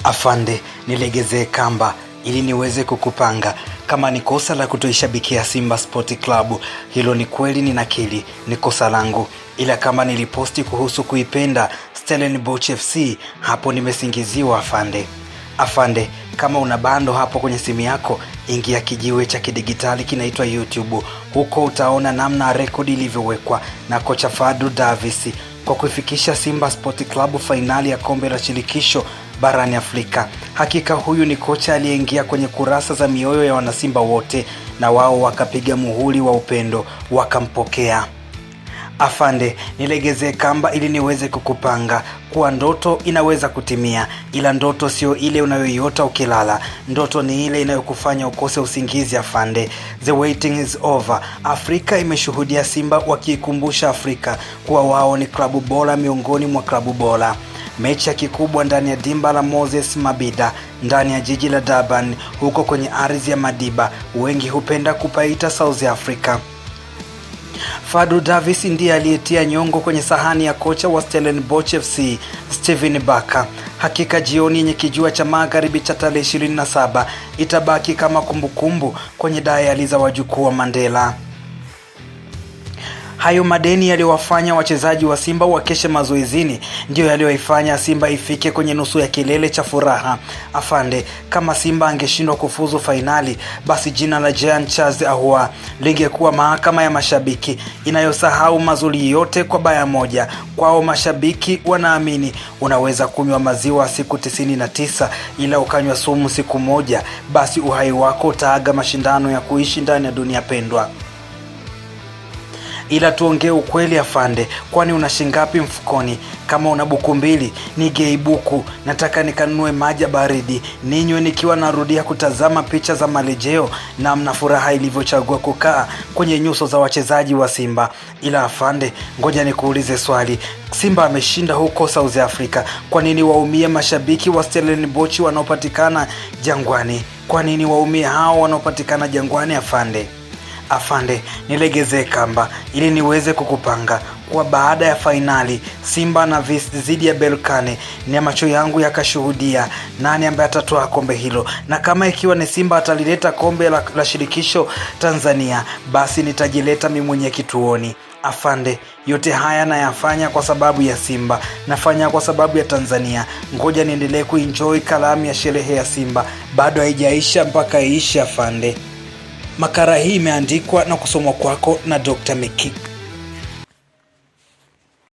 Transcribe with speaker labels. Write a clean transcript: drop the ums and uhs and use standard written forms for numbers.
Speaker 1: Afande, nilegezee kamba ili niweze kukupanga. Kama ni kosa la kutoishabikia Simba Sport Club, hilo ni kweli, ninakiri, ni kosa langu. Ila kama niliposti kuhusu kuipenda Stellenbosch FC, hapo nimesingiziwa afande. Afande, kama una bando hapo kwenye simu yako, ingia kijiwe cha kidigitali kinaitwa YouTube. Huko utaona namna rekodi ilivyowekwa na kocha Fadlu Davis kwa kuifikisha Simba Sport Club fainali ya kombe la shirikisho barani Afrika. Hakika huyu ni kocha aliyeingia kwenye kurasa za mioyo ya wanasimba wote, na wao wakapiga muhuri wa upendo, wakampokea. Afande, nilegezee kamba ili niweze kukupanga kuwa ndoto inaweza kutimia, ila ndoto sio ile unayoiota ukilala. Ndoto ni ile inayokufanya ukose usingizi afande. The waiting is over. Afrika imeshuhudia Simba wakiikumbusha Afrika kuwa wao ni klabu bora miongoni mwa klabu bora. Mechi ya kikubwa ndani ya dimba la Moses Mabhida ndani ya jiji la Durban, huko kwenye ardhi ya Madiba, wengi hupenda kupaita South Africa. Fadlu Davis ndiye aliyetia nyongo kwenye sahani ya kocha wa Stellenbosch FC Steven Barker. Hakika jioni yenye kijua cha magharibi cha tarehe 27 itabaki kama kumbukumbu kwenye dayali za wajukuu wa Mandela. Hayo madeni yaliyowafanya wachezaji wa Simba wakeshe mazoezini ndio yaliyoifanya Simba ifike kwenye nusu ya kilele cha furaha. Afande, kama Simba angeshindwa kufuzu fainali, basi jina la Jean Charles Ahoua lingekuwa mahakama ya mashabiki inayosahau mazuri yote kwa baya moja. Kwao mashabiki wanaamini unaweza kunywa maziwa siku 99 ila ukanywa sumu siku moja, basi uhai wako utaaga mashindano ya kuishi ndani ya dunia pendwa. Ila tuongee ukweli afande, kwani una shingapi mfukoni? Kama una buku 2, nigei buku. Nataka nikanunue maji baridi ninywe nikiwa narudia kutazama picha za marejeo na mna furaha ilivyochagua kukaa kwenye nyuso za wachezaji wa Simba. Ila afande, ngoja nikuulize swali. Simba ameshinda huko South Africa, kwa nini waumie mashabiki wa Stellenbosch wanaopatikana Jangwani? Kwa nini waumie hao wanaopatikana Jangwani afande? Afande, nilegezee kamba ili niweze kukupanga kwa baada ya fainali Simba na zidi ya Berkane, ni macho yangu yakashuhudia nani ambaye atatoa kombe hilo. Na kama ikiwa ni Simba atalileta kombe la shirikisho Tanzania, basi nitajileta mimi mwenye kituoni. Afande, yote haya nayafanya kwa sababu ya Simba, nafanya kwa sababu ya Tanzania. Ngoja niendelee kuenjoy kalamu ya sherehe ya Simba, bado haijaisha mpaka iishe afande. Makala hii imeandikwa na kusomwa kwako na Dr. Miki.